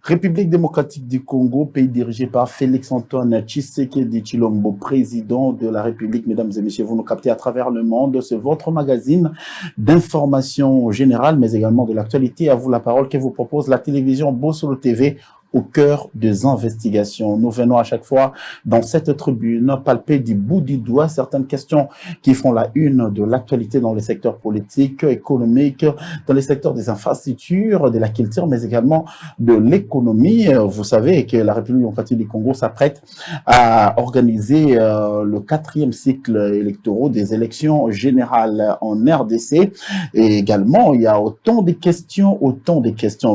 République démocratique du Congo, pays dirigé par Félix-Antoine Tshisekedi Tshilombo, président de la République. Mesdames et messieurs, vous nous captez à travers le monde. C'est votre magazine d'information générale, mais également de l'actualité. À vous la parole que vous propose la télévision Bossolo TV au cœur des investigations. Nous venons à chaque fois dans cette tribune palper du bout du doigt certaines questions qui font la une de l'actualité dans les secteurs politiques, économiques, dans les secteurs des infrastructures, de la culture, mais également de l'économie. Vous savez que la République démocratique du Congo s'apprête à organiser le 4e cycle électoral des élections générales en RDC. Et également, il y a autant de questions,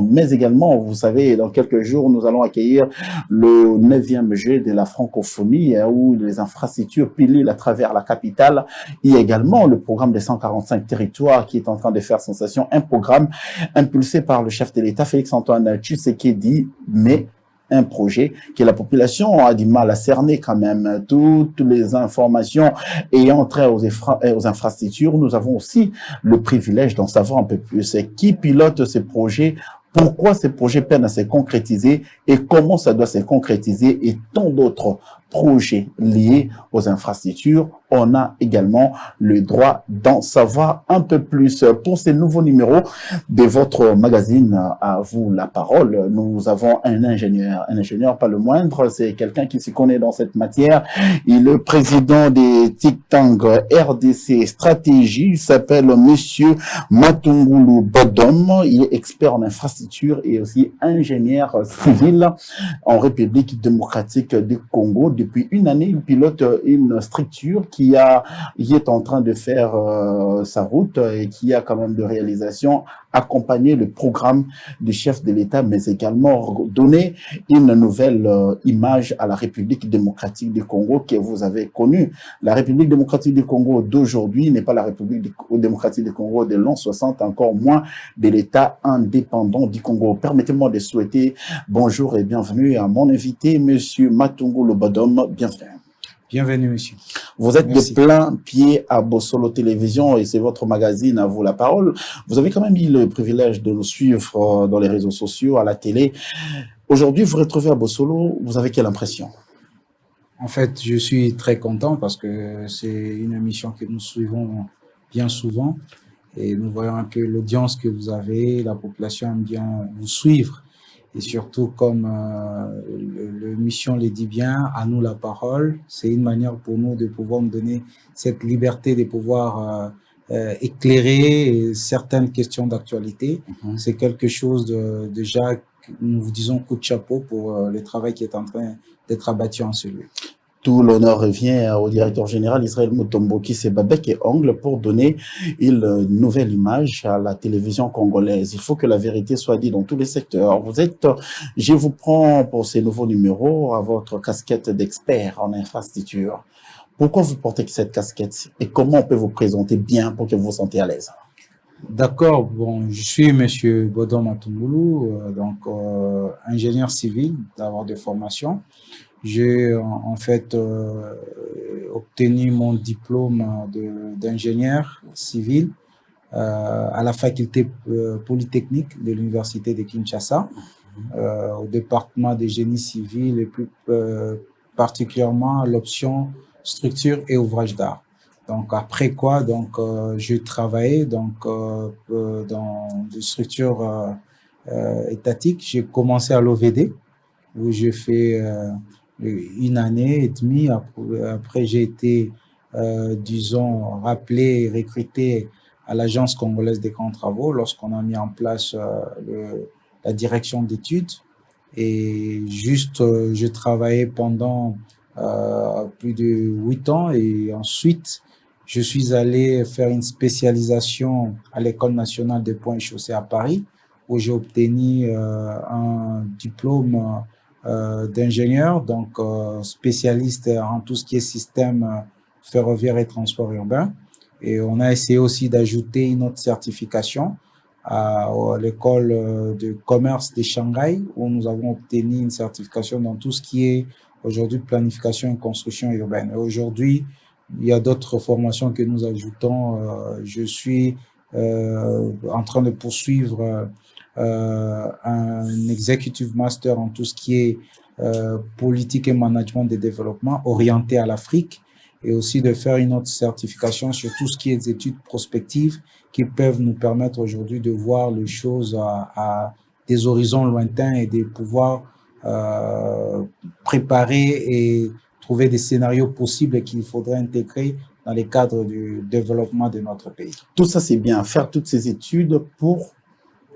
mais également, vous savez, dans quelques jours, nous allons accueillir le 9e G de la francophonie, où les infrastructures pilulent à travers la capitale. Il y a également le programme des 145 territoires qui est en train de faire sensation, un programme impulsé par le chef de l'État, Félix-Antoine Tshisekedi, mais un projet que la population a du mal à cerner quand même. Toutes les informations ayant trait aux infrastructures, nous avons aussi le privilège d'en savoir un peu plus. Qui pilote ces projets? Pourquoi ces projets peinent à se concrétiser et comment ça doit se concrétiser et tant d'autres projets liés aux infrastructures. On a également le droit d'en savoir un peu plus. Pour ces nouveaux numéros de votre magazine, à vous la parole, nous avons un ingénieur pas le moindre, c'est quelqu'un qui s'y connaît dans cette matière. Il est président des Tic-Tang RDC Stratégie, il s'appelle Monsieur Matungulu Bodom, il est expert en infrastructure et aussi ingénieur civil en République démocratique du Congo. Depuis une année, il pilote une structure qui est en train de faire sa route et qui a quand même de réalisation accompagner le programme du chef de l'État, mais également donner une nouvelle image à la République démocratique du Congo que vous avez connue. La République démocratique du Congo d'aujourd'hui n'est pas la République démocratique du Congo de l'an 60, encore moins de l'État indépendant du Congo. Permettez-moi de souhaiter bonjour et bienvenue à mon invité, Monsieur Matungulu Bodom. Bienvenue. Bienvenue, monsieur. Vous êtes de plein pied à Bossolo Télévision et c'est votre magazine, à vous la parole. Vous avez quand même eu le privilège de nous suivre dans les réseaux sociaux, à la télé. Aujourd'hui, vous vous retrouvez à Bossolo, vous avez quelle impression? En fait, je suis très content parce que c'est une émission que nous suivons bien souvent et nous voyons un peu l'audience que vous avez, la population aime bien vous suivre. Et surtout, comme l'émission le dit bien, à nous la parole, c'est une manière pour nous de pouvoir nous donner cette liberté de pouvoir éclairer certaines questions d'actualité. C'est quelque chose déjà, nous vous disons coup de chapeau pour le travail qui est en train d'être abattu en ce lieu. Tout l'honneur revient au directeur général Israël Mutombo qui s'est bec et ongle pour donner une nouvelle image à la télévision congolaise. Il faut que la vérité soit dite dans tous les secteurs. Je vous prends pour ces nouveaux numéros à votre casquette d'expert en infrastructure. Pourquoi vous portez cette casquette et comment on peut vous présenter bien pour que vous vous sentiez à l'aise? D'accord, bon, je suis Monsieur Bodom Matungulu, donc ingénieur civil d'avoir de formation. J'ai en fait obtenu mon diplôme d'ingénieur civil à la faculté polytechnique de l'université de Kinshasa, au département de génie civil et plus particulièrement à l'option structure et ouvrage d'art. Donc après quoi, donc je travaillais dans des structures étatiques. J'ai commencé à l'OVD où j'ai fait une année et demie. Après j'ai été, disons, rappelé et recruté à l'Agence congolaise des grands travaux lorsqu'on a mis en place la direction d'études. Et juste, je travaillais pendant plus de 8 ans et ensuite, je suis allé faire une spécialisation à l'École nationale des ponts et chaussées à Paris où j'ai obtenu un diplôme d'ingénieur, donc spécialiste en tout ce qui est système ferroviaire et transport urbain. Et on a essayé aussi d'ajouter une autre certification à l'école de commerce de Shanghai, où nous avons obtenu une certification dans tout ce qui est aujourd'hui planification et construction urbaine. Et aujourd'hui, il y a d'autres formations que nous ajoutons. Je suis en train de poursuivre un executive master en tout ce qui est politique et management de développement orienté à l'Afrique, et aussi de faire une autre certification sur tout ce qui est des études prospectives qui peuvent nous permettre aujourd'hui de voir les choses à des horizons lointains et de pouvoir préparer et trouver des scénarios possibles qu'il faudrait intégrer dans les cadres du développement de notre pays. Tout ça, c'est bien. Faire toutes ces études pour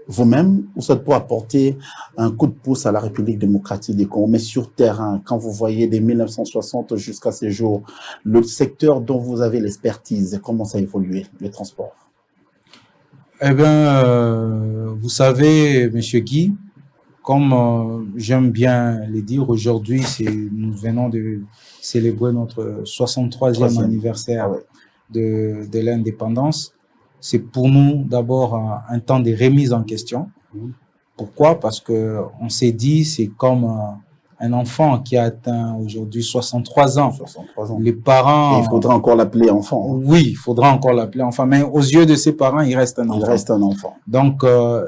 vous-même, ou ça pour apporter un coup de pouce à la République démocratique du Congo, mais sur terrain, quand vous voyez dès 1960 jusqu'à ces jours, le secteur dont vous avez l'expertise, comment ça a évolué, le transport? Eh bien, vous savez, Monsieur Guy, comme j'aime bien le dire, aujourd'hui, nous venons de célébrer notre 63e anniversaire de l'indépendance. C'est pour nous d'abord un temps de remise en question. Pourquoi? Parce que on s'est dit, c'est comme un enfant qui a atteint aujourd'hui 63 ans. 63 ans. Les parents... Et il faudra encore l'appeler enfant. Oui, il faudra encore l'appeler enfant. Mais aux yeux de ses parents, il reste un enfant. Il reste un enfant. Donc,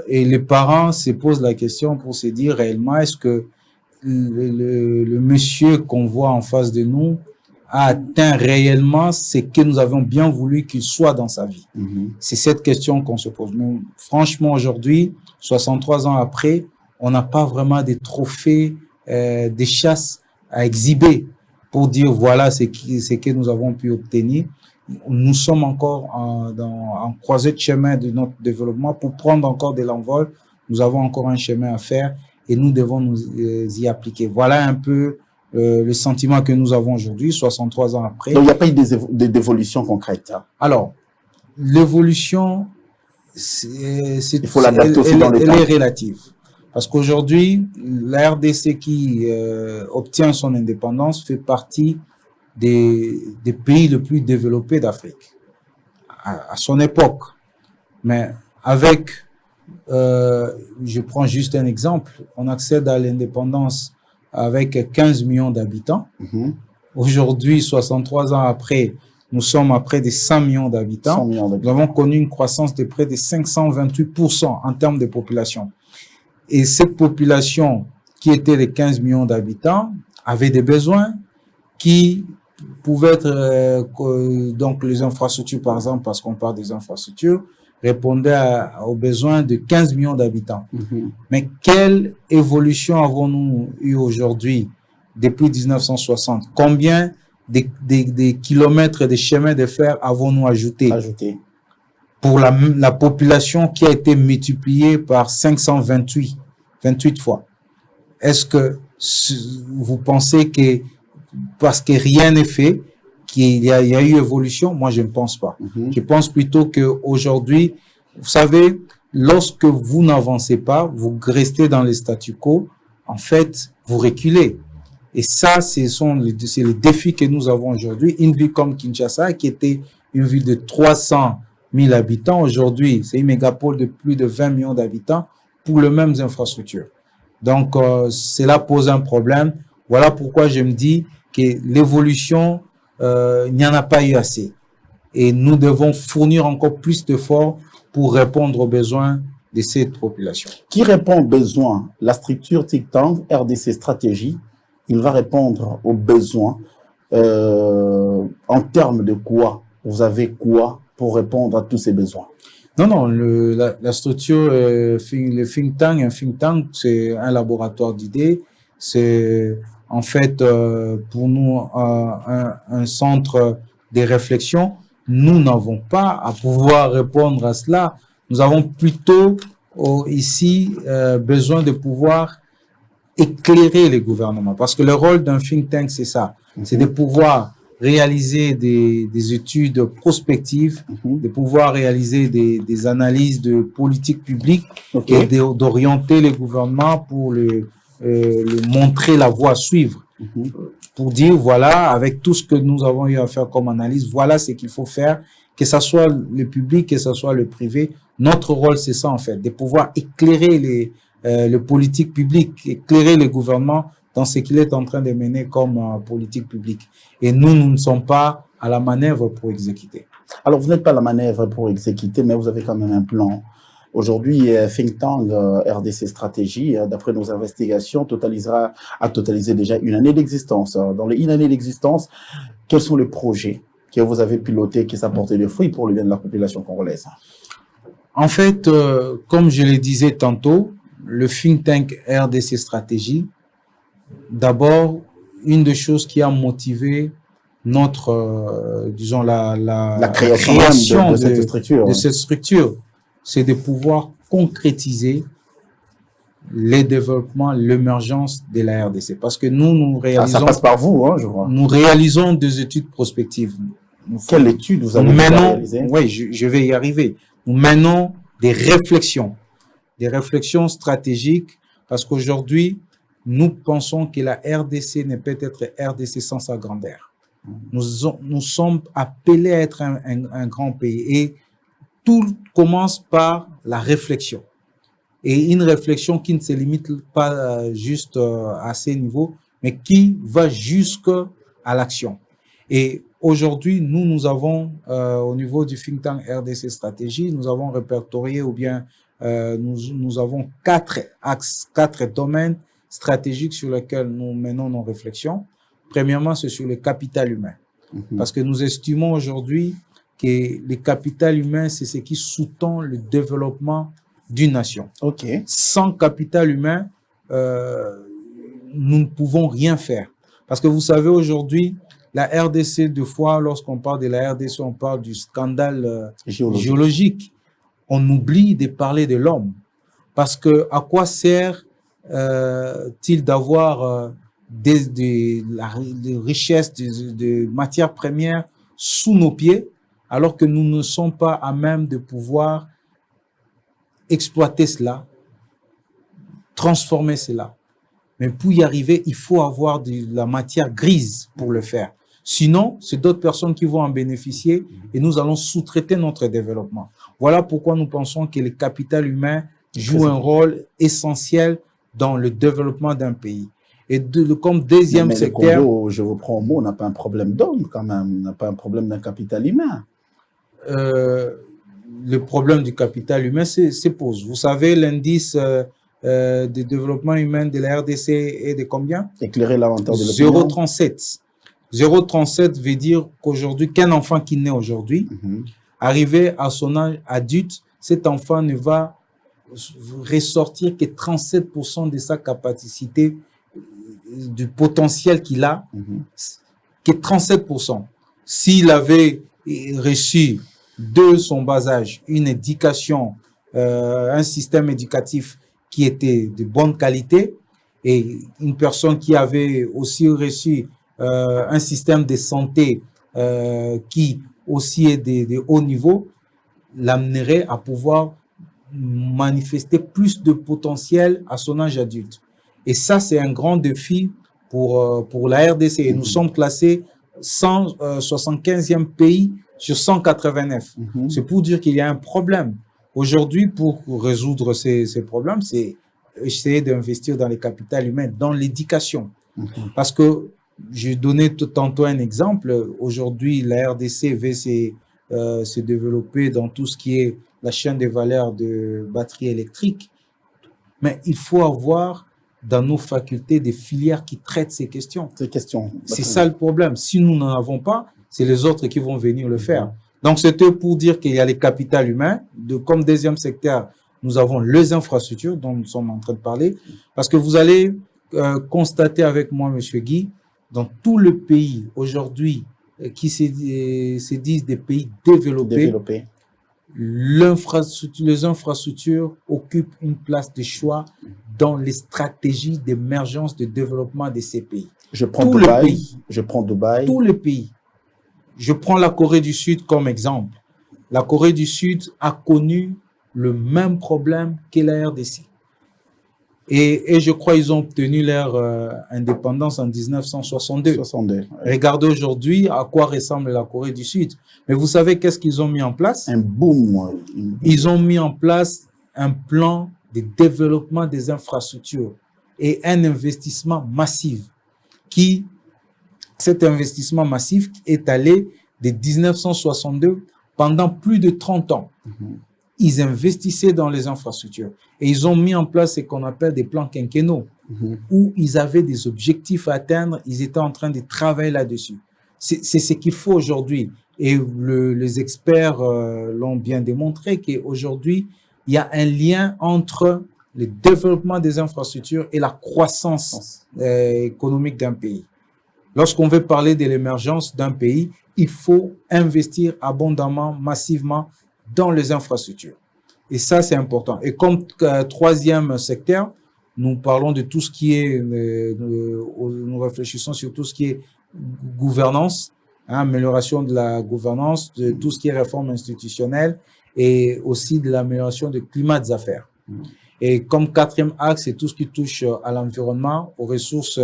et les parents se posent la question pour se dire réellement, est-ce que le monsieur qu'on voit en face de nous a atteint réellement ce que nous avons bien voulu qu'il soit dans sa vie? C'est cette question qu'on se pose. Mais franchement, aujourd'hui, 63 ans après, on n'a pas vraiment des trophées, des chasses à exhiber pour dire voilà ce que nous avons pu obtenir. Nous sommes encore en croisée de chemin de notre développement pour prendre encore de l'envol. Nous avons encore un chemin à faire et nous devons nous y appliquer. Voilà un peu le sentiment que nous avons aujourd'hui, 63 ans après. Donc, il n'y a pas eu d'évolution concrète. Alors, l'évolution, il faut l'adapter aussi dans le temps. Elle est relative. Parce qu'aujourd'hui, la RDC qui obtient son indépendance fait partie des pays les plus développés d'Afrique à son époque. Mais avec, je prends juste un exemple, on accède à l'indépendance avec 15 millions d'habitants. Aujourd'hui, 63 ans après, nous sommes à près de 100 millions d'habitants. Nous avons connu une croissance de près de 528% en termes de population. Et cette population qui était de 15 millions d'habitants avait des besoins qui pouvaient être, donc les infrastructures par exemple, parce qu'on parle des infrastructures, répondaient aux besoins de 15 millions d'habitants. Mais quelle évolution avons-nous eu aujourd'hui depuis 1960? Combien de kilomètres de chemins de fer avons-nous ajouté pour la population qui a été multipliée par 528 fois? Est-ce que vous pensez que parce que rien n'est fait, qu'il y a eu évolution? Moi, je ne pense pas. Je pense plutôt qu'aujourd'hui, vous savez, lorsque vous n'avancez pas, vous restez dans le statu quo, en fait, vous reculez. Et ça, c'est le défi que nous avons aujourd'hui. Une ville comme Kinshasa, qui était une ville de 300 000 habitants, aujourd'hui, c'est une mégapole de plus de 20 millions d'habitants pour les mêmes infrastructures. Donc, cela pose un problème. Voilà pourquoi je me dis que l'évolution, il n'y en a pas eu assez. Et nous devons fournir encore plus d'efforts pour répondre aux besoins de cette population. Qui répond aux besoins? La structure think tank RDC Stratégie, il va répondre aux besoins en termes de quoi? Vous avez quoi pour répondre à tous ces besoins? Non, la structure, le think tank, c'est un laboratoire d'idées. C'est en fait pour nous un centre de réflexion. Nous n'avons pas à pouvoir répondre à cela. Nous avons plutôt ici besoin de pouvoir éclairer les gouvernements. Parce que le rôle d'un think tank, c'est ça. C'est de pouvoir réaliser des études prospectives, de pouvoir réaliser des analyses de politique publique et d'orienter les gouvernements pour le montrer la voie à suivre. Pour dire, voilà, avec tout ce que nous avons eu à faire comme analyse, voilà ce qu'il faut faire, que ce soit le public, que ce soit le privé. Notre rôle, c'est ça en fait, de pouvoir éclairer les politiques publiques, éclairer le gouvernement dans ce qu'il est en train de mener comme politique publique. Et nous ne sommes pas à la manœuvre pour exécuter. Alors, vous n'êtes pas à la manœuvre pour exécuter, mais vous avez quand même un plan. Aujourd'hui, think tank RDC Stratégie, d'après nos investigations, a totalisé déjà une année d'existence. Dans les une année d'existence, quels sont les projets que vous avez pilotés qui s'apportent des fruits pour le bien de la population congolaise? En fait, comme je le disais tantôt, le think tank RDC Stratégie, d'abord, une des choses qui a motivé notre, disons, la création de cette structure, c'est de pouvoir concrétiser les développements, l'émergence de la RDC. Parce que nous réalisons... Ça passe par vous, hein, je vois. Nous réalisons des études prospectives. Quelle étude vous avez réalisée? Oui, je vais y arriver. Nous menons des réflexions stratégiques, parce qu'aujourd'hui, nous pensons que la RDC ne peut être RDC sans sa grandeur. Nous sommes appelés à être un grand pays et tout commence par la réflexion. Et une réflexion qui ne se limite pas juste à ces niveaux, mais qui va jusqu'à l'action. Et aujourd'hui, nous avons, au niveau du think tank RDC Stratégie, nous avons répertorié ou bien nous avons 4 axes, 4 domaines stratégiques sur lesquels nous menons nos réflexions. Premièrement, c'est sur le capital humain. Parce que nous estimons aujourd'hui que le capital humain, c'est ce qui sous-tend le développement d'une nation. Sans capital humain, nous ne pouvons rien faire. Parce que vous savez, aujourd'hui, la RDC, deux fois, lorsqu'on parle de la RDC, on parle du scandale géologique. On oublie de parler de l'homme. Parce que à quoi sert-il d'avoir des richesses de matières premières sous nos pieds, alors que nous ne sommes pas à même de pouvoir exploiter cela, transformer cela. Mais pour y arriver, il faut avoir de la matière grise pour le faire. Sinon, c'est d'autres personnes qui vont en bénéficier et nous allons sous-traiter notre développement. Voilà pourquoi nous pensons que le capital humain joue un rôle essentiel dans le développement d'un pays. Et comme deuxième secteur... Le Congo, je vous prends au mot, on n'a pas un problème d'homme quand même, on n'a pas un problème d'un capital humain. Le problème du capital humain se pose. Vous savez, l'indice de développement humain de la RDC est de combien? Éclairer la lenteur de l'opinion. 0,37. 0,37 veut dire qu'aujourd'hui, qu'un enfant qui naît aujourd'hui, arrivé à son âge adulte, cet enfant ne va ressortir que 37% de sa capacité, du potentiel qu'il a, que 37%. S'il avait reçu de son bas âge une éducation, un système éducatif qui était de bonne qualité, et une personne qui avait aussi reçu un système de santé qui aussi est de haut niveau, l'amènerait à pouvoir manifester plus de potentiel à son âge adulte. Et ça, c'est un grand défi pour la RDC. Et nous sommes classés 175e pays sur 189. C'est pour dire qu'il y a un problème. Aujourd'hui, pour résoudre ces problèmes, c'est essayer d'investir dans les capitales humaines, dans l'éducation. Parce que j'ai donné tantôt un exemple. Aujourd'hui, la RDC veut se développer dans tout ce qui est la chaîne de valeur de batteries électriques. Mais il faut avoir dans nos facultés des filières qui traitent ces questions. C'est ça le problème. Si nous n'en avons pas, c'est les autres qui vont venir le faire. Donc, c'était pour dire qu'il y a les capitales humains. Comme deuxième secteur, nous avons les infrastructures dont nous sommes en train de parler. Parce que vous allez constater avec moi, Monsieur Guy, dans tout le pays aujourd'hui qui se disent des pays développés. Les infrastructures occupent une place de choix dans les stratégies d'émergence, de développement de ces pays. Je prends Dubaï. Tous les pays. Je prends la Corée du Sud comme exemple. La Corée du Sud a connu le même problème que la RDC. Et je crois qu'ils ont obtenu leur indépendance en 1962. Regardez aujourd'hui à quoi ressemble la Corée du Sud. Mais vous savez qu'est-ce qu'ils ont mis en place? Un boom. Ils ont mis en place un plan de développement des infrastructures et un investissement massif. Cet investissement massif est allé de 1962 pendant plus de 30 ans. ils investissaient dans les infrastructures. Et ils ont mis en place ce qu'on appelle des plans quinquennaux, où ils avaient des objectifs à atteindre, ils étaient en train de travailler là-dessus. C'est ce qu'il faut aujourd'hui. Et les experts l'ont bien démontré qu'aujourd'hui, il y a un lien entre le développement des infrastructures et la croissance économique d'un pays. Lorsqu'on veut parler de l'émergence d'un pays, il faut investir abondamment, massivement dans les infrastructures. Et ça, c'est important. Et comme troisième secteur, nous parlons de tout ce qui est, nous réfléchissons sur tout ce qui est gouvernance, amélioration de la gouvernance, de tout ce qui est réforme institutionnelle et aussi de l'amélioration du climat des affaires. Et comme quatrième axe, c'est tout ce qui touche à l'environnement, aux ressources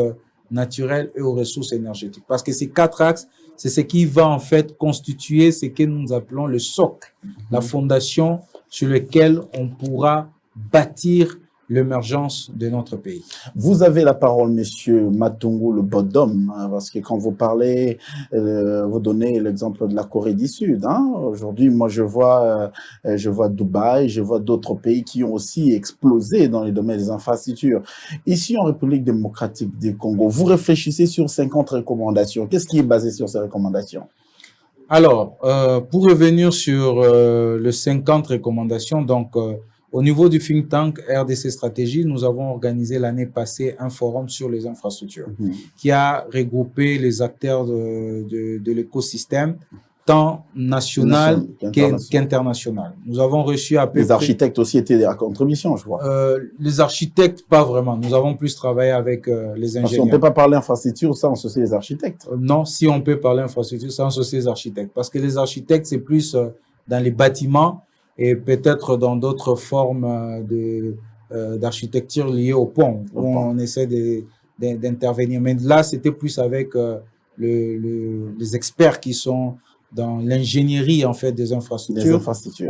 naturelles et aux ressources énergétiques. Parce que ces quatre axes, c'est ce qui va en fait constituer ce que nous appelons le socle, la fondation sur laquelle on pourra bâtir l'émergence de notre pays. Vous avez la parole, monsieur Matungulu Bodom, parce que quand vous parlez, vous donnez l'exemple de la Corée du Sud. Aujourd'hui, moi, je vois Dubaï, je vois d'autres pays qui ont aussi explosé dans les domaines des infrastructures. Ici, en République démocratique du Congo, vous réfléchissez sur 50 recommandations. Qu'est-ce qui est basé sur ces recommandations? Alors, pour revenir sur les 50 recommandations, donc, au niveau du think tank RDC Stratégie, nous avons organisé l'année passée un forum sur les infrastructures qui a regroupé les acteurs de l'écosystème, tant national qu'international. Nous avons reçu à peu près... Les architectes aussi étaient à contribution, je vois. Les architectes, pas vraiment. Nous avons plus travaillé avec les ingénieurs. Parce qu'on ne peut pas parler infrastructure sans associer les architectes. Non, si on peut parler infrastructure sans associer les architectes. Parce que les architectes, c'est plus dans les bâtiments et peut-être dans d'autres formes d'architecture liées au pont, où on essaie d'intervenir. Mais là, c'était plus avec les experts qui sont dans l'ingénierie en fait des infrastructures,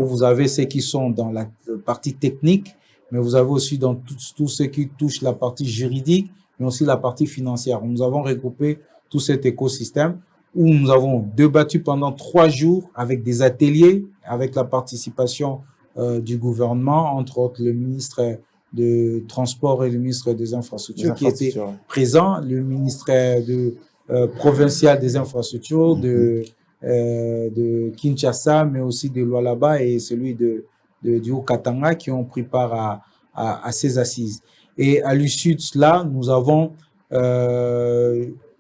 où vous avez ceux qui sont dans la partie technique, mais vous avez aussi dans tout ce qui touche la partie juridique, mais aussi la partie financière. Nous avons regroupé tout cet écosystème où nous avons débattu pendant 3 jours avec des ateliers, avec la participation du gouvernement, entre autres le ministre de Transport et le ministre des Infrastructures qui étaient présents, le ministre provincial des Infrastructures de Kinshasa, mais aussi de Lualaba et celui du Haut-Katanga qui ont pris part à ces assises. Et à l'issue de cela, nous avons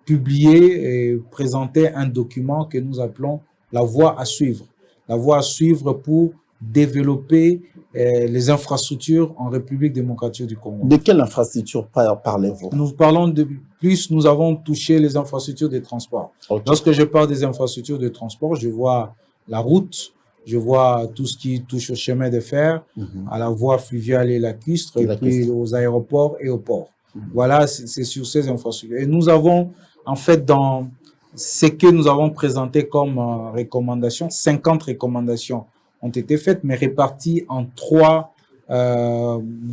publié et présenté un document que nous appelons la voie à suivre. La voie à suivre pour développer les infrastructures en République démocratique du Congo. De quelle infrastructure parlez-vous? Nous parlons de plus, nous avons touché les infrastructures de transport. Lorsque je parle des infrastructures de transport, je vois la route, je vois tout ce qui touche au chemin de fer, à la voie fluviale et lacustre, et puis aux aéroports et aux ports. Voilà, c'est sur ces infrastructures. Et nous avons, en fait, dans ce que nous avons présenté comme recommandations, 50 recommandations ont été faites, mais réparties en 3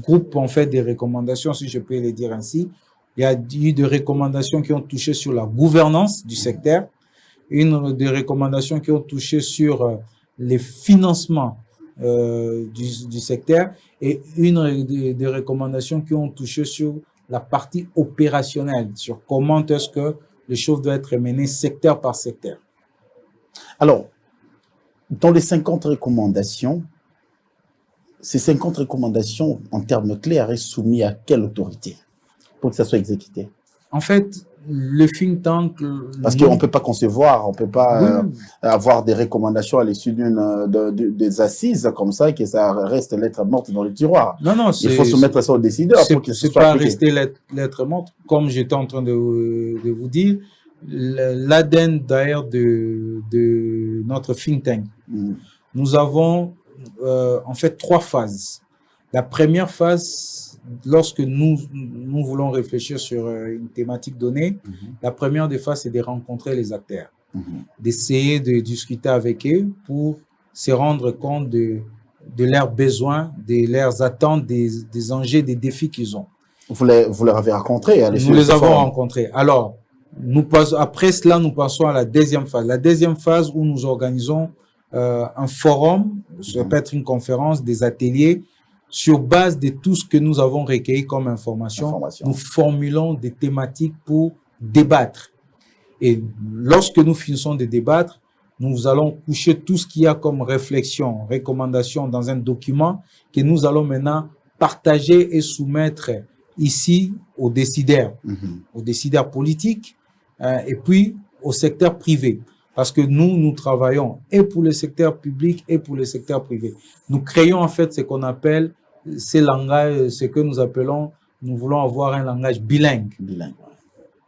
groupes, en fait, des recommandations, si je peux les dire ainsi. Il y a eu des recommandations qui ont touché sur la gouvernance du secteur, une des recommandations qui ont touché sur les financements du secteur et une des recommandations qui ont touché sur la partie opérationnelle, sur comment est-ce que les choses doivent être menées secteur par secteur. Alors, dans les 50 recommandations, ces 50 recommandations, en termes clairs, sont soumises à quelle autorité pour que ça soit exécuté? En fait, le think tank... Parce qu'on ne peut pas concevoir, on ne peut pas avoir des recommandations à l'issue des assises comme ça, que ça reste lettre morte dans le tiroir. Non, non, il faut soumettre ça au décideur. C'est pas rester lettre morte, comme j'étais en train de vous dire. L'ADN d'ailleurs de notre think tank. Nous avons en fait 3 phases. La première phase, lorsque nous voulons réfléchir sur une thématique donnée, la première des phases, c'est de rencontrer les acteurs, d'essayer de discuter avec eux pour se rendre compte de leurs besoins, de leurs attentes, des enjeux, des défis qu'ils ont. Vous les avez rencontrés? Nous les avons rencontrés. Alors, après cela, nous passons à la deuxième phase. La deuxième phase où nous organisons un forum, ça peut être une conférence, des ateliers, sur base de tout ce que nous avons recueilli comme information. Nous formulons des thématiques pour débattre. Et lorsque nous finissons de débattre, nous allons coucher tout ce qu'il y a comme réflexion, recommandation dans un document que nous allons maintenant partager et soumettre ici aux décideurs politiques et puis au secteur privé. Parce que nous travaillons et pour le secteur public et pour le secteur privé. Nous créons en fait ce qu'on appelle ces langages, ce que nous appelons, nous voulons avoir un langage bilingue.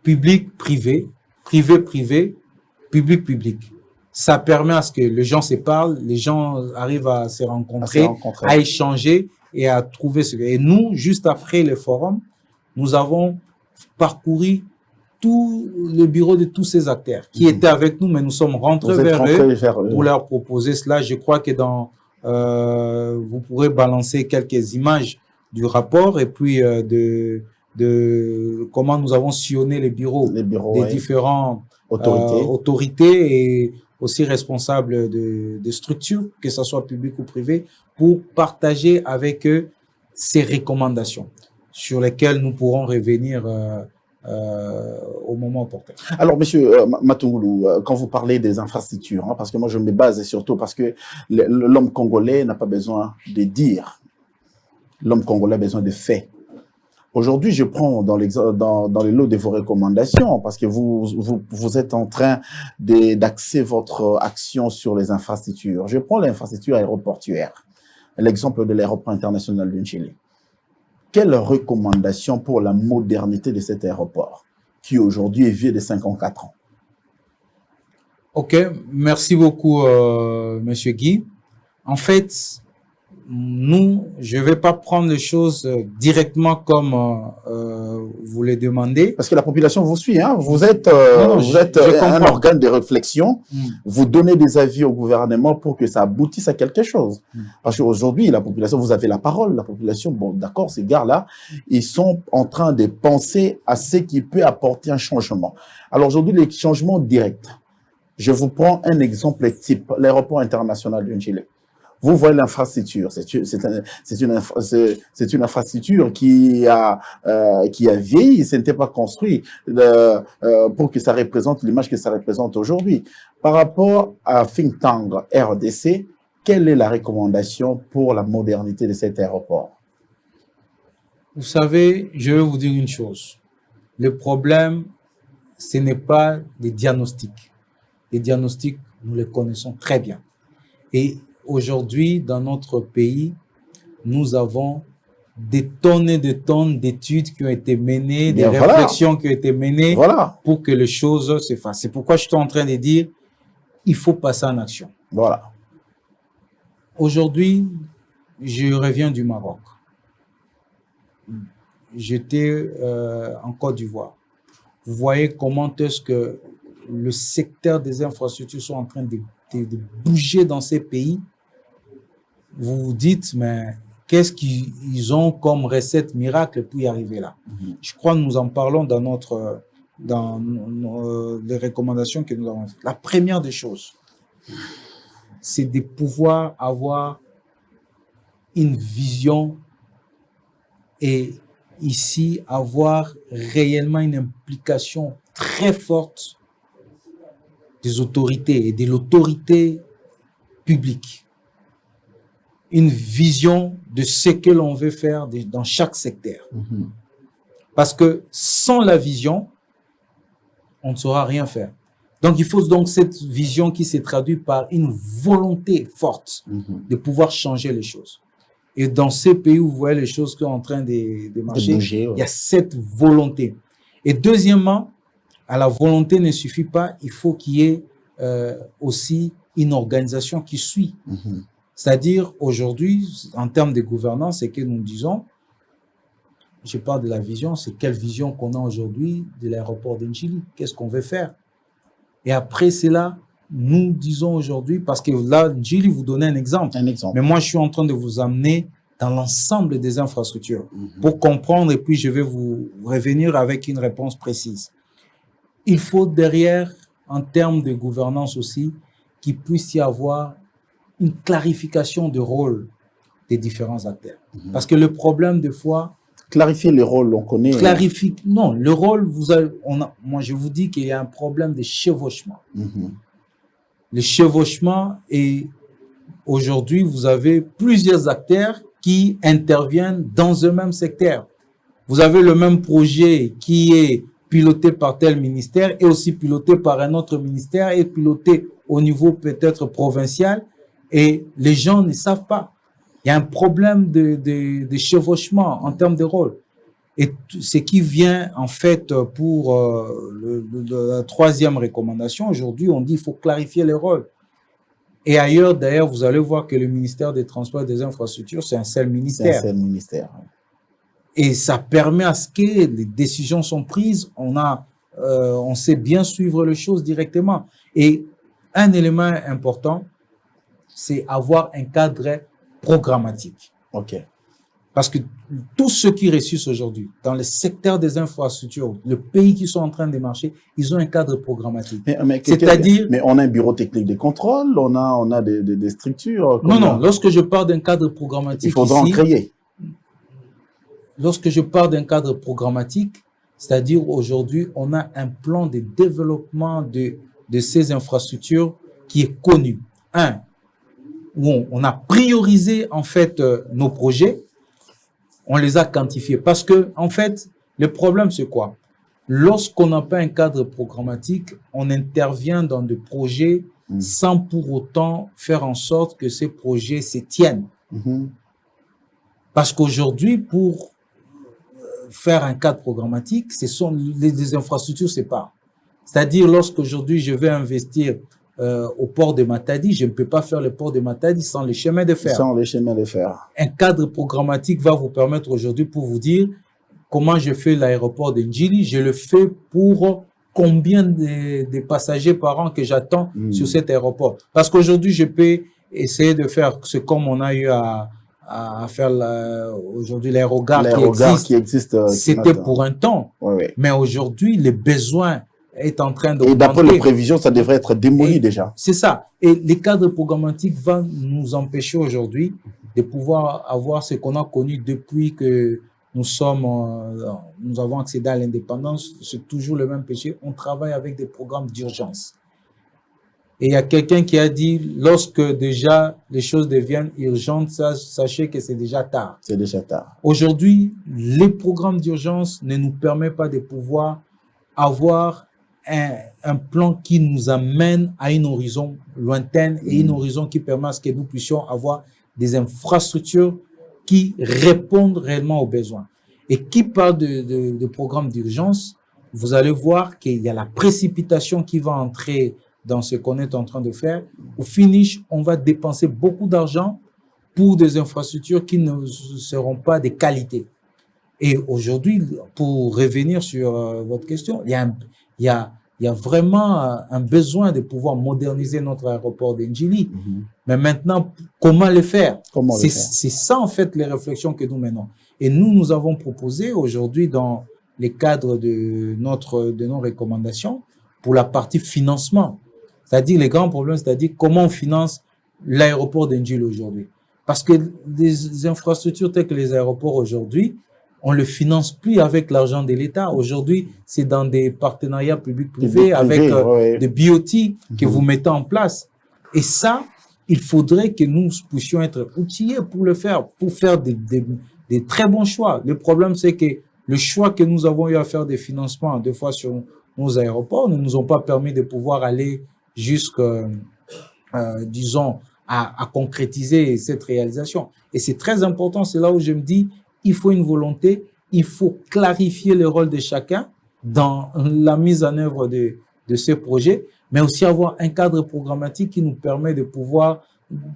Public-privé, privé-privé, public-public. Ça permet à ce que les gens se parlent, les gens arrivent à se rencontrer, à échanger et à trouver ce que... Et nous, juste après le forum, nous avons parcouru tout le bureau de tous ces acteurs qui étaient avec nous, mais nous sommes rentrés vers eux pour leur proposer cela. Je crois que vous pourrez balancer quelques images du rapport et puis de comment nous avons sillonné les bureaux des différentes autorités et aussi responsables de structures, que ce soit public ou privé, pour partager avec eux ces recommandations sur lesquelles nous pourrons revenir au moment opportun. Alors, monsieur Matungulu, quand vous parlez des infrastructures, parce que moi je me base surtout parce que l'homme congolais n'a pas besoin de dire, l'homme congolais a besoin de faits. Aujourd'hui, je prends dans les lots de vos recommandations, parce que vous êtes en train d'axer votre action sur les infrastructures. Je prends l'infrastructure aéroportuaire, l'exemple de l'aéroport international du Chili. Quelle recommandation pour la modernité de cet aéroport, qui aujourd'hui est vieux de 54 ans? Ok, merci beaucoup, Monsieur Guy. En fait, je ne vais pas prendre les choses directement comme vous les demandez. Parce que la population vous suit, hein? Vous êtes un organe de réflexion. Vous donnez des avis au gouvernement pour que ça aboutisse à quelque chose. Parce qu'aujourd'hui, la population, vous avez la parole. La population, bon, d'accord, ces gars-là, ils sont en train de penser à ce qui peut apporter un changement. Alors aujourd'hui, les changements directs. Je vous prends un exemple type, l'aéroport international du Chili. Vous voyez l'infrastructure, c'est une infrastructure qui a vieilli, ce n'était pas construit pour que ça représente l'image que ça représente aujourd'hui. Par rapport à think tank RDC, quelle est la recommandation pour la modernité de cet aéroport? Vous savez, je vais vous dire une chose. Le problème, ce n'est pas les diagnostics. Les diagnostics, nous les connaissons très bien. Et aujourd'hui, dans notre pays, nous avons des tonnes et des tonnes d'études qui ont été menées, des réflexions qui ont été menées pour que les choses se fassent. C'est pourquoi je suis en train de dire, il faut passer en action. Voilà. Aujourd'hui, je reviens du Maroc. J'étais en Côte d'Ivoire. Vous voyez comment est-ce que le secteur des infrastructures sont en train de bouger dans ces pays. Vous vous dites, mais qu'est-ce qu'ils ont comme recette miracle pour y arriver là? Je crois que nous en parlons dans les recommandations que nous avons faites. La première des choses, c'est de pouvoir avoir une vision et ici avoir réellement une implication très forte des autorités et de l'autorité publique. Une vision de ce que l'on veut faire dans chaque secteur. Parce que sans la vision, on ne saura rien faire. Donc, il faut donc cette vision qui se traduit par une volonté forte de pouvoir changer les choses. Et dans ces pays où vous voyez les choses qui sont en train de marcher, il y a cette volonté. Et deuxièmement, à la volonté ne suffit pas, il faut qu'il y ait aussi une organisation qui suit. C'est-à-dire, aujourd'hui, en termes de gouvernance, c'est que nous disons, je parle de la vision, c'est quelle vision qu'on a aujourd'hui de l'aéroport d'Ndjili, qu'est-ce qu'on veut faire. Et après cela, nous disons aujourd'hui, parce que là, Ndjili vous donnait un exemple. Mais moi, je suis en train de vous amener dans l'ensemble des infrastructures pour comprendre, et puis je vais vous revenir avec une réponse précise. Il faut derrière, en termes de gouvernance aussi, qu'il puisse y avoir une clarification de rôle des différents acteurs. Parce que le problème, des fois, clarifier les rôles, on connaît. non, le rôle, moi je vous dis qu'il y a un problème de chevauchement. Le chevauchement, et aujourd'hui, vous avez plusieurs acteurs qui interviennent dans un même secteur. Vous avez le même projet qui est piloté par tel ministère et aussi piloté par un autre ministère et piloté au niveau peut-être provincial, et les gens ne savent pas. Il y a un problème de chevauchement en termes de rôle. Et ce qui vient en fait pour la troisième recommandation, aujourd'hui, on dit qu'il faut clarifier les rôles. Et ailleurs, d'ailleurs, vous allez voir que le ministère des Transports et des Infrastructures, c'est un seul ministère. C'est un seul ministère. Et ça permet à ce que les décisions sont prises, on sait bien suivre les choses directement. Et un élément important, c'est avoir un cadre programmatique. OK. Parce que tous ceux qui réussissent aujourd'hui, dans le secteur des infrastructures, le pays qui sont en train de marcher, ils ont un cadre programmatique. C'est-à-dire... Mais on a un bureau technique de contrôle, on a des structures. Non, lorsque je parle d'un cadre programmatique, il faudra en créer. Lorsque je parle d'un cadre programmatique, c'est-à-dire aujourd'hui, on a un plan de développement de ces infrastructures qui est connu. Où on a priorisé en fait nos projets, on les a quantifiés. Parce que, en fait, le problème, c'est quoi? Lorsqu'on n'a pas un cadre programmatique, on intervient dans des projets sans pour autant faire en sorte que ces projets se tiennent. Parce qu'aujourd'hui, pour faire un cadre programmatique, les infrastructures séparent. C'est-à-dire, lorsqu'aujourd'hui, je vais investir au port de Matadi, je ne peux pas faire le port de Matadi sans les chemins de fer. Sans les chemins de fer. Un cadre programmatique va vous permettre aujourd'hui pour vous dire comment je fais l'aéroport de Ndjili, je le fais pour combien de passagers par an que j'attends sur cet aéroport. Parce qu'aujourd'hui, je peux essayer de faire ce comme on a eu à faire aujourd'hui l'aérogare qui existe. C'était pour un temps. Oui. Mais aujourd'hui, les besoins est en train d'augmenter. Et d'après les prévisions, ça devrait être démoli déjà. C'est ça. Et les cadres programmatiques vont nous empêcher aujourd'hui de pouvoir avoir ce qu'on a connu depuis que nous avons accédé à l'indépendance. C'est toujours le même péché. On travaille avec des programmes d'urgence. Et il y a quelqu'un qui a dit, lorsque déjà les choses deviennent urgentes, sachez que c'est déjà tard. C'est déjà tard. Aujourd'hui, les programmes d'urgence ne nous permettent pas de pouvoir avoir un plan qui nous amène à une horizon lointaine et une horizon qui permet à ce que nous puissions avoir des infrastructures qui répondent réellement aux besoins. Et qui parle de programmes d'urgence, vous allez voir qu'il y a la précipitation qui va entrer dans ce qu'on est en train de faire. Au finish, on va dépenser beaucoup d'argent pour des infrastructures qui ne seront pas de qualité. Et aujourd'hui, pour revenir sur votre question, il y a vraiment un besoin de pouvoir moderniser notre aéroport d'Ndjili. Mais maintenant, comment le faire? C'est ça, en fait, les réflexions que nous menons. Et nous avons proposé aujourd'hui, dans les cadres de nos recommandations, pour la partie financement. C'est-à-dire, les grands problèmes, c'est-à-dire comment on finance l'aéroport d'Ndjili aujourd'hui. Parce que les infrastructures telles que les aéroports aujourd'hui, on ne le finance plus avec l'argent de l'État. Aujourd'hui, c'est dans des partenariats publics-privés avec des BOT que vous mettez en place. Et ça, il faudrait que nous puissions être outillés pour le faire, pour faire des très bons choix. Le problème, c'est que le choix que nous avons eu à faire des financements, des fois sur nos aéroports, ne nous ont pas permis de pouvoir aller jusqu'à, disons, à concrétiser cette réalisation. Et c'est très important, c'est là où je me dis, il faut une volonté, il faut clarifier le rôle de chacun dans la mise en œuvre de ces projets, mais aussi avoir un cadre programmatique qui nous permet de pouvoir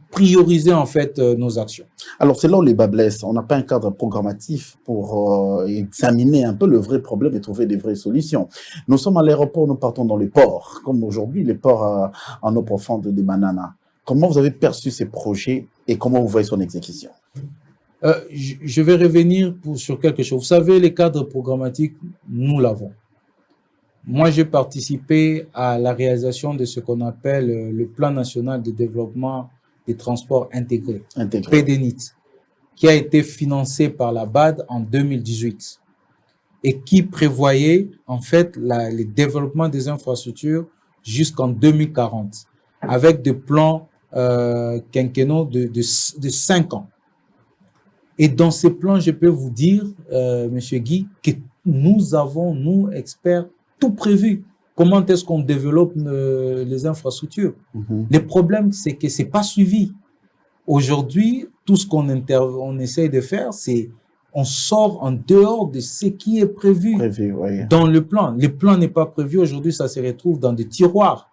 prioriser en fait nos actions. Alors c'est là où les bas blessent. On n'a pas un cadre programmatif pour examiner un peu le vrai problème et trouver des vraies solutions. Nous sommes à l'aéroport, nous partons dans les ports, comme aujourd'hui les ports en eau profonde des Bananas. Comment vous avez perçu ces projets et comment vous voyez son exécution? Je vais revenir sur quelque chose. Vous savez, les cadres programmatiques, nous l'avons. Moi, j'ai participé à la réalisation de ce qu'on appelle le plan national de développement des transports intégrés, Intégré. PDNIT, qui a été financé par la BAD en 2018 et qui prévoyait en fait le développement des infrastructures jusqu'en 2040 avec des plans quinquennaux de 5 ans. Et dans ces plans, je peux vous dire, Monsieur Guy, que nous avons, nous, experts, tout prévu. Comment est-ce qu'on développe les infrastructures? Le problème, c'est que c'est pas suivi. Aujourd'hui, tout ce qu'on essaye de faire, c'est on sort en dehors de ce qui est prévu Oui. dans le plan. Le plan n'est pas prévu. Aujourd'hui, ça se retrouve dans des tiroirs.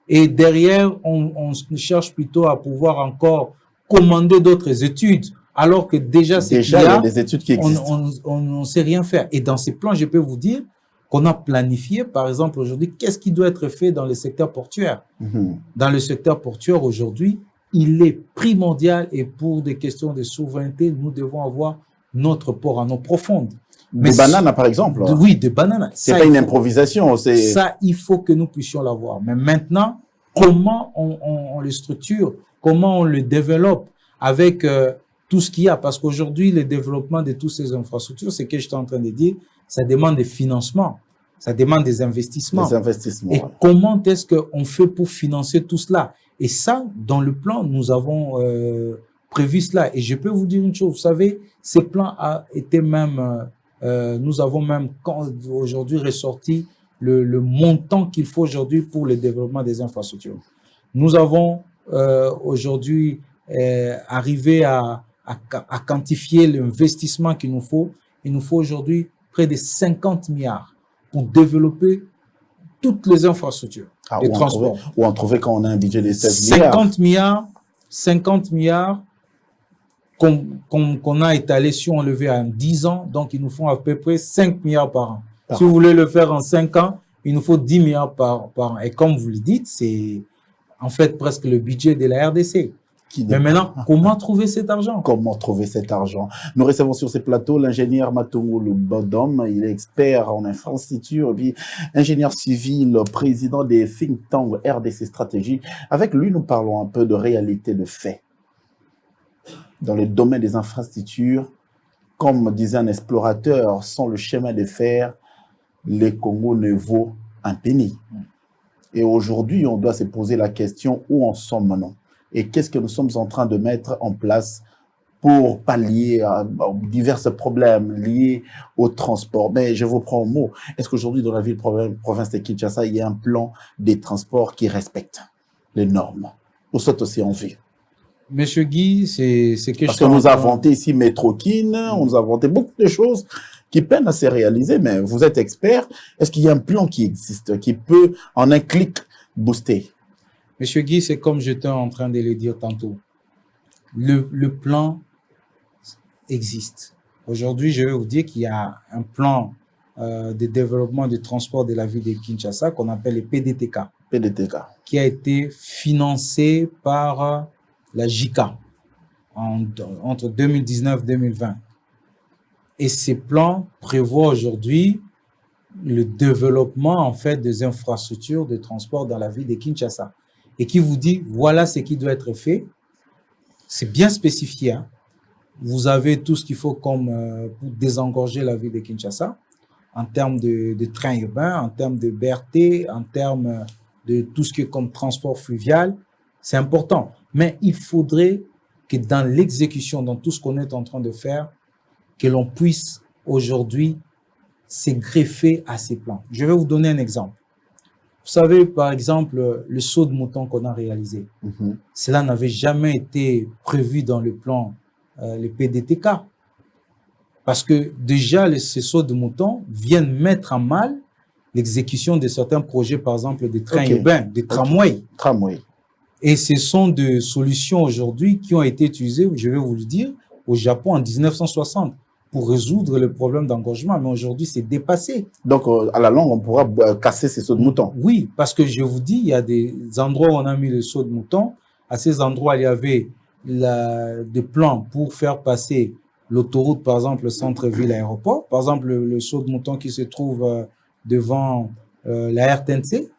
Et derrière, on cherche plutôt à pouvoir encore commander d'autres études, alors que déjà, il y a des études qui existent. On ne sait rien faire. Et dans ces plans, je peux vous dire qu'on a planifié, par exemple, aujourd'hui, qu'est-ce qui doit être fait dans le secteur portuaire. Dans le secteur portuaire, aujourd'hui, il est primordial et pour des questions de souveraineté, nous devons avoir notre port en eau profonde. Des bananes, par exemple. Oui, des bananes. C'est pas une improvisation. Ça, il faut que nous puissions l'avoir. Mais maintenant, comment on le structure, comment on le développe avec tout ce qu'il y a. Parce qu'aujourd'hui, le développement de toutes ces infrastructures, c'est ce que je suis en train de dire, ça demande des financements, ça demande des investissements. Des investissements. Et comment est-ce qu'on fait pour financer tout cela? Et ça, dans le plan, nous avons prévu cela. Et je peux vous dire une chose, vous savez, ces plans a été même, nous avons même aujourd'hui ressorti le montant qu'il faut aujourd'hui pour le développement des infrastructures. Nous avons aujourd'hui arrivé à quantifier l'investissement qu'il nous faut. Il nous faut aujourd'hui près de 50 milliards pour développer toutes les infrastructures de transport. Ou en trouver quand on a un budget de 16 milliards. 50 milliards qu'on a étalé si on le fait en 10 ans. Donc, il nous faut à peu près 5 milliards par an. Si vous voulez le faire en 5 ans, il nous faut 10 milliards par an. Et comme vous le dites, c'est en fait presque le budget de la RDC. Mais maintenant, comment trouver cet argent? Comment trouver cet argent? Nous recevons sur ce plateau l'ingénieur Matungulu Bodom. Il est expert en infrastructure, puis ingénieur civil, président des think tanks RDC Stratégie. Avec lui, nous parlons un peu de réalité de fait. Dans le domaine des infrastructures, comme disait un explorateur, sans le chemin de fer, le Congo ne vaut un penny. Et aujourd'hui, on doit se poser la question où en sommes-nous? Et qu'est-ce que nous sommes en train de mettre en place pour pallier à divers problèmes liés au transport? Mais je vous prends au mot. Est-ce qu'aujourd'hui, dans la ville province de Kinshasa, il y a un plan des transports qui respecte les normes? Ou soit aussi en vue? Monsieur Guy, c'est que parce qu'on nous a inventé ici Métrokin, on nous a inventé beaucoup de choses qui peinent à se réaliser, mais vous êtes expert. Est-ce qu'il y a un plan qui existe, qui peut, en un clic, booster? Monsieur Guy, c'est comme j'étais en train de le dire tantôt. Le plan existe. Aujourd'hui, je vais vous dire qu'il y a un plan de développement du transport de la ville de Kinshasa qu'on appelle le PDTK. PDTK. Qui a été financé par la JICA entre 2019 et 2020. Et ces plans prévoient aujourd'hui le développement en fait des infrastructures de transport dans la ville de Kinshasa. Et qui vous dit, voilà ce qui doit être fait. C'est bien spécifié. Hein. Vous avez tout ce qu'il faut comme pour désengorger la ville de Kinshasa, en termes de trains urbains, en termes de BRT, en termes de tout ce qui est comme transport fluvial. C'est important. Mais il faudrait que dans l'exécution, dans tout ce qu'on est en train de faire, que l'on puisse aujourd'hui se greffer à ces plans. Je vais vous donner un exemple. Vous savez, par exemple, le saut de mouton qu'on a réalisé, cela n'avait jamais été prévu dans le plan, le PDTK. Parce que déjà, ces sauts de mouton viennent mettre en mal l'exécution de certains projets, par exemple, des trains urbains, des tramways. Et ce sont des solutions aujourd'hui qui ont été utilisées, je vais vous le dire, au Japon en 1960. Pour résoudre le problème d'engorgement, mais aujourd'hui, c'est dépassé. Donc, à la longue, on pourra casser ces sauts de mouton. Oui, parce que je vous dis, il y a des endroits où on a mis le saut de mouton. À ces endroits, il y avait des plans pour faire passer l'autoroute, par exemple, le centre-ville-aéroport. Par exemple, le saut de mouton qui se trouve devant la RTNC.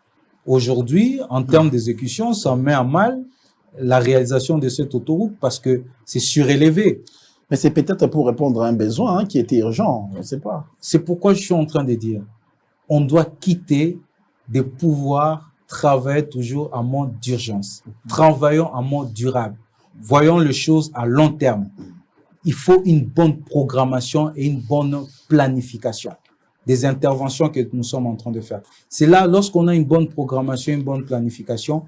Aujourd'hui, en termes d'exécution, ça met à mal la réalisation de cette autoroute parce que c'est surélevé. Mais c'est peut-être pour répondre à un besoin qui était urgent, je ne sais pas. C'est pourquoi je suis en train de dire, on doit quitter de pouvoir travailler toujours en mode d'urgence. Travaillons en mode durable. Voyons les choses à long terme. Il faut une bonne programmation et une bonne planification des interventions que nous sommes en train de faire. C'est là, lorsqu'on a une bonne programmation, une bonne planification,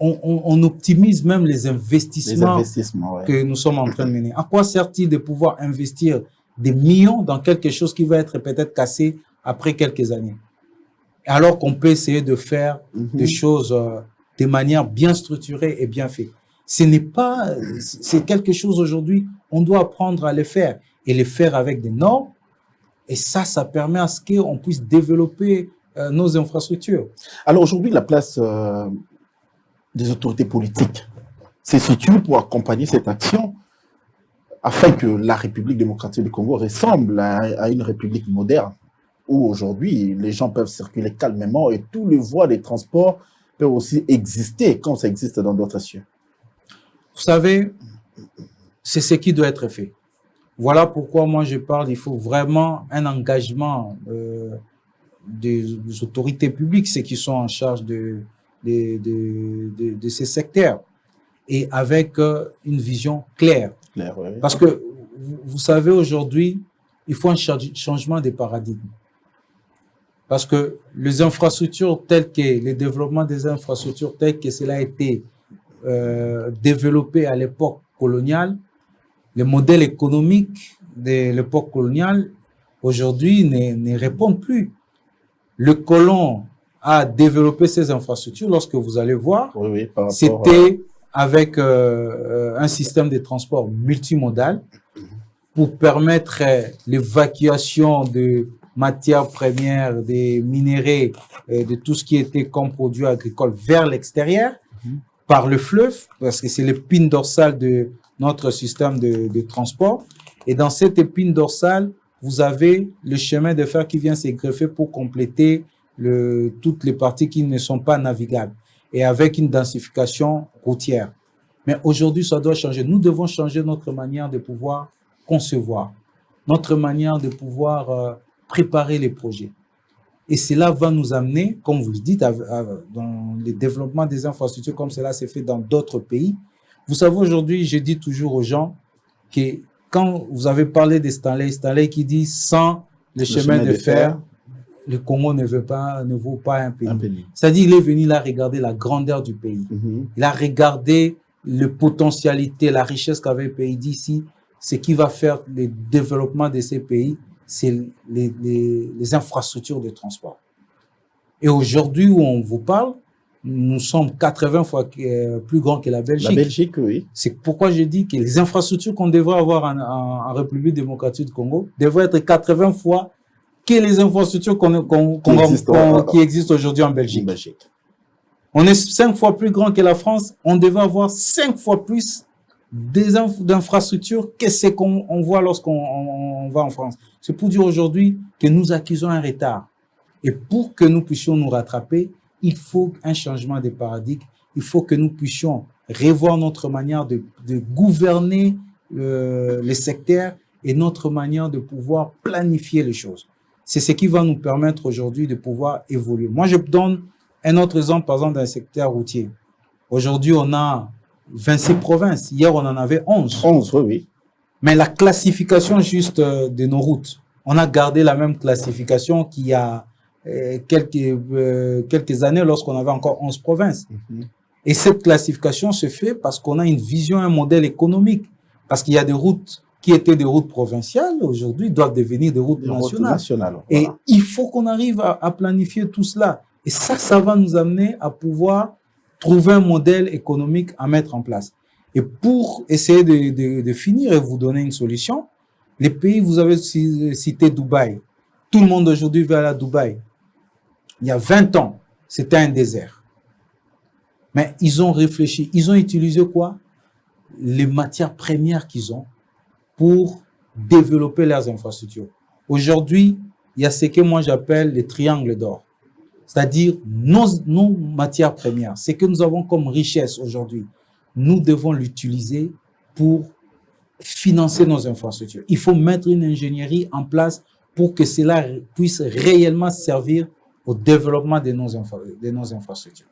on optimise même les investissements que nous sommes en train de mener. À quoi sert-il de pouvoir investir des millions dans quelque chose qui va être peut-être cassé après quelques années? Alors qu'on peut essayer de faire des choses de manière bien structurée et bien faite. Ce n'est pas, c'est quelque chose aujourd'hui, on doit apprendre à le faire et le faire avec des normes. Et ça permet à ce qu'on puisse développer nos infrastructures. Alors aujourd'hui, la place des autorités politiques se situe pour accompagner cette action afin que la République démocratique du Congo ressemble à une république moderne où aujourd'hui les gens peuvent circuler calmement et tous les voies de transport peuvent aussi exister comme ça existe dans d'autres cieux. Vous savez, c'est ce qui doit être fait. Voilà pourquoi moi je parle, il faut vraiment un engagement des autorités publiques, ceux qui sont en charge de ces secteurs, et avec une vision claire. Oui. Parce que, vous savez, aujourd'hui, il faut un changement de paradigme. Parce que les infrastructures telles que, les développements des infrastructures telles que cela a été développé à l'époque coloniale, les modèles économiques de l'époque coloniale, aujourd'hui, ne répondent plus. Le colon a développé ces infrastructures, lorsque vous allez voir, c'était avec un système de transport multimodal pour permettre l'évacuation de matières premières, des minéraux, de tout ce qui était comme produit agricole vers l'extérieur, par le fleuve, parce que c'est l'épine dorsale de notre système de transport. Et dans cette épine dorsale, vous avez le chemin de fer qui vient se greffer pour compléter toutes les parties qui ne sont pas navigables et avec une densification routière. Mais aujourd'hui, ça doit changer. Nous devons changer notre manière de pouvoir concevoir, notre manière de pouvoir préparer les projets. Et cela va nous amener, comme vous le dites, dans le développement des infrastructures, comme cela s'est fait dans d'autres pays. Vous savez, aujourd'hui, je dis toujours aux gens que quand vous avez parlé de Stanley qui dit sans le chemin de fer, le Congo ne vaut pas un pays. C'est-à-dire, il est venu là regarder la grandeur du pays. Il a regardé les potentialités, la richesse qu'avait le pays d'ici. Ce qui va faire le développement de ces pays, c'est les infrastructures de transport. Et aujourd'hui, où on vous parle, nous sommes 80 fois plus grands que la Belgique. La Belgique, oui. C'est pourquoi je dis que les infrastructures qu'on devrait avoir en République démocratique du Congo devraient être 80 fois que les infrastructures qui existent aujourd'hui en Belgique. On est 5 fois plus grand que la France. On devrait avoir 5 fois plus d'infrastructures que ce qu'on voit lorsqu'on va en France. C'est pour dire aujourd'hui que nous accusons un retard. Et pour que nous puissions nous rattraper, il faut un changement de paradigme. Il faut que nous puissions revoir notre manière de gouverner les secteurs et notre manière de pouvoir planifier les choses. C'est ce qui va nous permettre aujourd'hui de pouvoir évoluer. Moi, je donne un autre exemple, par exemple, dans le secteur routier. Aujourd'hui, on a 26 provinces. Hier, on en avait 11. 11, oui. Mais la classification juste de nos routes, on a gardé la même classification qu'il y a quelques années lorsqu'on avait encore 11 provinces. Et cette classification se fait parce qu'on a une vision, un modèle économique. Parce qu'il y a des routes qui étaient des routes provinciales, aujourd'hui doivent devenir des routes nationales. Voilà. Et il faut qu'on arrive à planifier tout cela. Et ça va nous amener à pouvoir trouver un modèle économique à mettre en place. Et pour essayer de finir et vous donner une solution, les pays, vous avez cité Dubaï. Tout le monde aujourd'hui veut aller à Dubaï. Il y a 20 ans, c'était un désert. Mais ils ont réfléchi. Ils ont utilisé quoi? Les matières premières qu'ils ont pour développer leurs infrastructures. Aujourd'hui, il y a ce que moi j'appelle les triangles d'or. C'est-à-dire nos matières premières, ce que nous avons comme richesse aujourd'hui. nous devons l'utiliser pour financer nos infrastructures. Il faut mettre une ingénierie en place pour que cela puisse réellement servir au développement de nos infrastructures.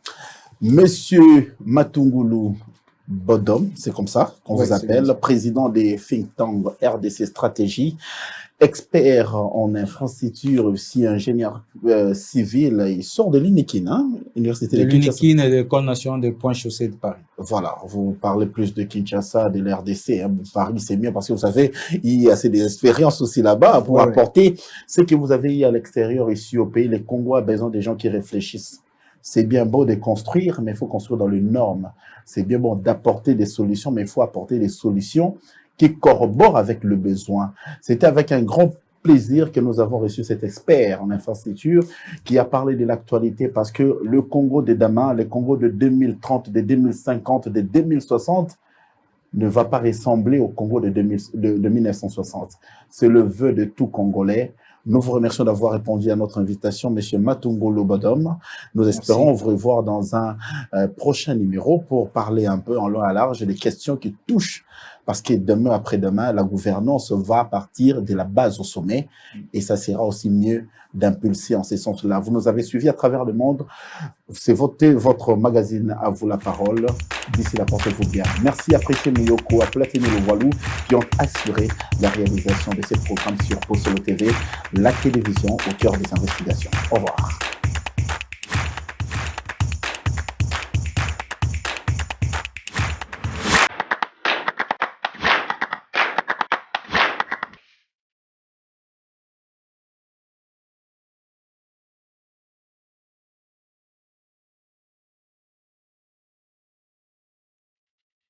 Monsieur Matungulu Bodom, c'est comme ça qu'on vous appelle, président des think tanks RDC Stratégie, expert en infrastructure, aussi ingénieur civil. Il sort de l'UNIKIN, hein, Université de l'UNIKIN et de l'École nationale des ponts chaussées de Paris. Voilà, vous parlez plus de Kinshasa, de l'RDC. Hein. Paris, c'est mieux parce que vous savez, il y a assez d'expériences aussi là-bas pour apporter ce que vous avez eu à l'extérieur ici au pays. Les Congos ont besoin des gens qui réfléchissent. C'est bien beau de construire, mais il faut construire dans les normes. C'est bien bon d'apporter des solutions, mais il faut apporter des solutions qui corroborent avec le besoin. C'était avec un grand plaisir que nous avons reçu cet expert en infrastructure qui a parlé de l'actualité parce que le Congo de demain, le Congo de 2030, de 2050, de 2060 ne va pas ressembler au Congo de 1960. C'est le vœu de tout Congolais. Nous vous remercions d'avoir répondu à notre invitation, Monsieur Matungulu Bodom. Nous espérons vous revoir dans un prochain numéro pour parler un peu en long et à large des questions qui touchent, parce que demain après-demain, la gouvernance va partir de la base au sommet et ça sera aussi mieux d'impulser en ce sens-là. Vous nous avez suivis à travers le monde. C'est votre magazine À vous la parole. D'ici là, portez-vous bien. Merci à Prêché Miyoko, à Platini Le Voilou qui ont assuré la réalisation de ces programmes sur Posolo TV, la télévision au cœur des investigations. Au revoir.